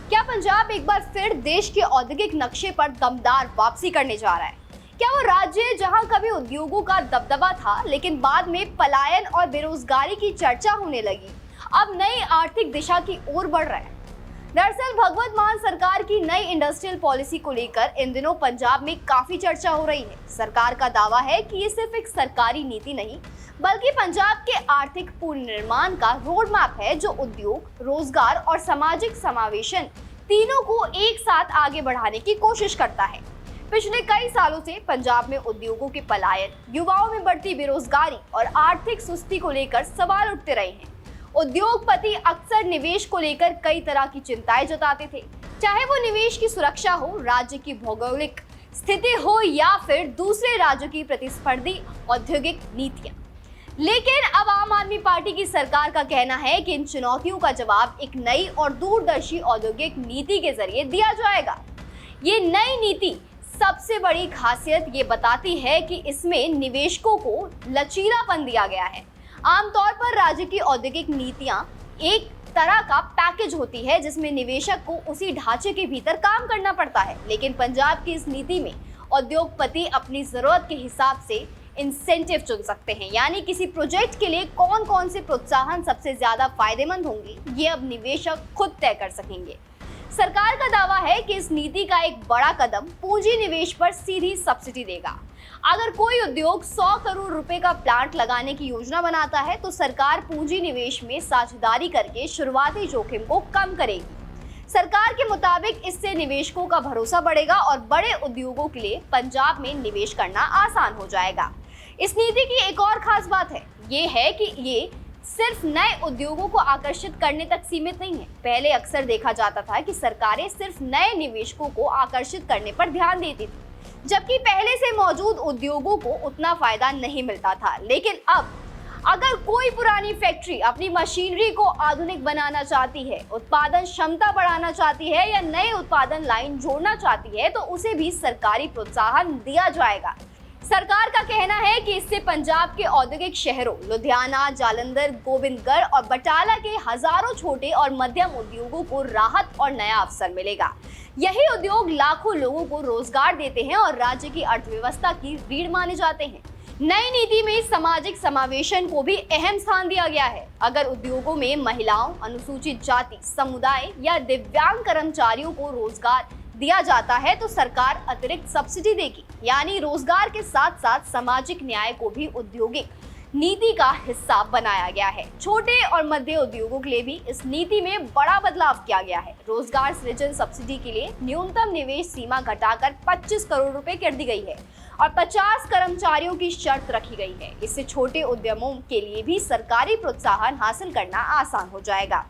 क्या पंजाब एक बार फिर देश के औद्योगिक नक्शे पर दमदार वापसी करने जा रहा है? क्या वो राज्य जहां कभी उद्योगों का दबदबा था लेकिन बाद में पलायन और बेरोजगारी की चर्चा होने लगी, अब नई आर्थिक दिशा की ओर बढ़ रहा है? दरअसल भगवंत मान सरकार की नई इंडस्ट्रियल पॉलिसी को लेकर इन दिनों पंजाब में काफी चर्चा हो रही है। सरकार का दावा है कि ये सिर्फ एक सरकारी नीति नहीं बल्कि पंजाब के आर्थिक पुनर्निर्माण का रोड मैप है, जो उद्योग, रोजगार और सामाजिक समावेशन तीनों को एक साथ आगे बढ़ाने की कोशिश करता है। पिछले कई सालों से पंजाब में उद्योगों के पलायन, युवाओं में बढ़ती बेरोजगारी और आर्थिक सुस्ती को लेकर सवाल उठते रहे हैं। उद्योगपति अक्सर निवेश को लेकर कई तरह की चिंताएं जताते थे, चाहे वो निवेश की सुरक्षा हो, राज्य की भौगोलिक स्थिति हो या फिर दूसरे राज्यों की प्रतिस्पर्धी औद्योगिक नीतियां। लेकिन अब आम आदमी पार्टी की सरकार का कहना है कि इन चुनौतियों का जवाब एक नई और दूरदर्शी औद्योगिक नीति के जरिए दिया जाएगा। ये नई नीति सबसे बड़ी खासियत ये बताती है कि इसमें निवेशकों को लचीलापन दिया गया है। आमतौर पर राज्य की औद्योगिक नीतियां एक तरह का पैकेज होती है जिसमें निवेशक को उसी ढांचे के भीतर काम करना पड़ता है, लेकिन पंजाब की इस नीति में उद्योगपति अपनी जरूरत के हिसाब से इंसेंटिव चुन सकते हैं। यानी किसी प्रोजेक्ट के लिए कौन कौन से प्रोत्साहन सबसे ज्यादा फायदेमंद होंगे, ये अब निवेशक खुद तय कर सकेंगे। सरकार का दावा है कि इस नीति का एक बड़ा कदम पूंजी निवेश पर सीधी सब्सिडी देगा। अगर कोई उद्योग 100 करोड़ रुपए का प्लांट लगाने की योजना बनाता है तो सरकार पूंजी निवेश में साझेदारी करके शुरुआती जोखिम को कम करेगी। सरकार के मुताबिक इससे निवेशकों का भरोसा बढ़ेगा और बड़े उद्योगों के लिए पंजाब में निवेश करना आसान हो जाएगा। इस नीति की एक और खास बात ये है कि ये सिर्फ नए उद्योगों को आकर्षित करने तक सीमित नहीं है। पहले अक्सर देखा जाता था कि सरकारें सिर्फ नए निवेशकों को आकर्षित करने पर ध्यान देती थी, जबकि पहले से मौजूद उद्योगों को उतना फायदा नहीं मिलता था। लेकिन अब अगर कोई पुरानी फैक्ट्री अपनी मशीनरी को आधुनिक बनाना चाहती है, उत्पादन क्षमता बढ़ाना चाहती है या नए उत्पादन लाइन जोड़ना चाहती है तो उसे भी सरकारी प्रोत्साहन दिया जाएगा। सरकार का कहना है कि इससे पंजाब के औद्योगिक शहरों लुधियाना, जालंधर, गोविंदगढ़ और बटाला के हजारों छोटे और मध्यम उद्योगों को राहत और नया अवसर मिलेगा। यही उद्योग लाखों लोगों को रोजगार देते हैं और राज्य की अर्थव्यवस्था की रीढ़ माने जाते हैं। नई नीति में सामाजिक समावेशन को भी अहम स्थान दिया गया है। अगर उद्योगों में महिलाओं, अनुसूचित जाति समुदाय या दिव्यांग कर्मचारियों को रोजगार दिया जाता है तो सरकार अतिरिक्त सब्सिडी देगी। यानी रोजगार के साथ साथ सामाजिक न्याय को भी औद्योगिक नीति का हिस्सा बनाया गया है। छोटे और मध्य उद्योगों के लिए भी इस नीति में बड़ा बदलाव किया गया है। रोजगार सृजन सब्सिडी के लिए न्यूनतम निवेश सीमा घटाकर 25 करोड़ रुपए कर दी गई है और 50 कर्मचारियों की शर्त रखी गई है। इससे छोटे उद्यमों के लिए भी सरकारी प्रोत्साहन हासिल करना आसान हो जाएगा।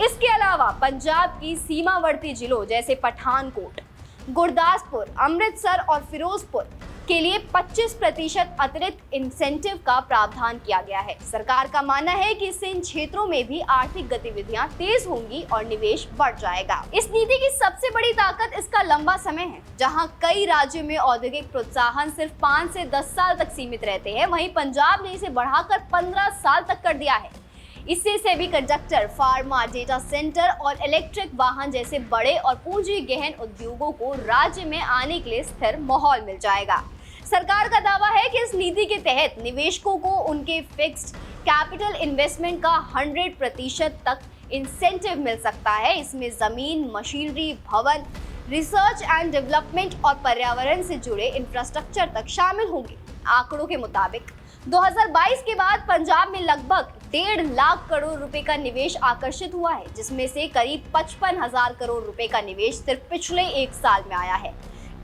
इसके अलावा पंजाब की सीमावर्ती जिलों जैसे पठानकोट, गुरदासपुर, अमृतसर और फिरोजपुर के लिए 25% अतिरिक्त इंसेंटिव का प्रावधान किया गया है। सरकार का मानना है कि इससे इन क्षेत्रों में भी आर्थिक गतिविधियां तेज होंगी और निवेश बढ़ जाएगा। इस नीति की सबसे बड़ी ताकत इसका लंबा समय है। जहां कई राज्यों में औद्योगिक प्रोत्साहन सिर्फ 5 से 10 साल तक सीमित रहते हैं, वहीं पंजाब ने इसे बढ़ाकर 15 साल तक कर दिया है। इससे सेमीकंडक्टर, फार्मा, डेटा सेंटर और इलेक्ट्रिक वाहन जैसे बड़े और पूंजी गहन उद्योगों को राज्य में आने के लिए स्थिर माहौल मिल जाएगा। सरकार का दावा है कि इस नीति के तहत निवेशकों को उनके फिक्स्ड कैपिटल इन्वेस्टमेंट का 100% तक इंसेंटिव मिल सकता है। इसमें जमीन, मशीनरी, भवन, रिसर्च एंड डेवलपमेंट और पर्यावरण से जुड़े इंफ्रास्ट्रक्चर तक शामिल होंगे। आंकड़ों के मुताबिक 2022 के बाद पंजाब में लगभग 1.5 लाख करोड़ रुपए का निवेश आकर्षित हुआ है, जिसमें से करीब 55,000 करोड़ रुपए का निवेश सिर्फ पिछले एक साल में आया है।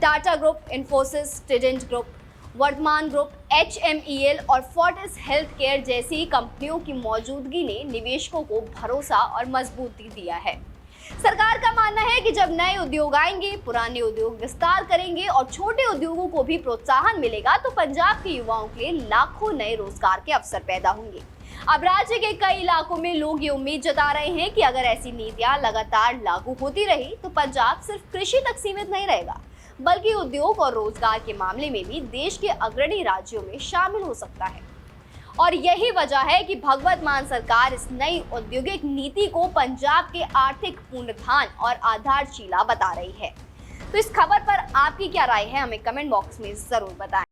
Tata group, Infosys, Trident group, Vardhman group, HMEL और फोर्टिस हेल्थ केयर जैसी कंपनियों की मौजूदगी ने निवेशकों को भरोसा और मजबूती दिया है। सरकार का मानना है कि जब नए उद्योग आएंगे, पुराने उद्योग विस्तार करेंगे और छोटे उद्योगों को भी प्रोत्साहन मिलेगा तो पंजाब के युवाओं के लिए लाखों नए रोजगार के अवसर पैदा होंगे। अब राज्य के कई इलाकों में लोग ये उम्मीद जता रहे हैं कि अगर ऐसी नीतियां लगातार लागू होती रही तो पंजाब सिर्फ कृषि तक सीमित नहीं रहेगा, बल्कि उद्योग और रोजगार के मामले में भी देश के अग्रणी राज्यों में शामिल हो सकता है। और यही वजह है कि भगवत मान सरकार इस नई औद्योगिक नीति को पंजाब के आर्थिक पुनरुत्थान और आधारशिला बता रही है। तो इस खबर पर आपकी क्या राय है, हमें कमेंट बॉक्स में जरूर बताएं।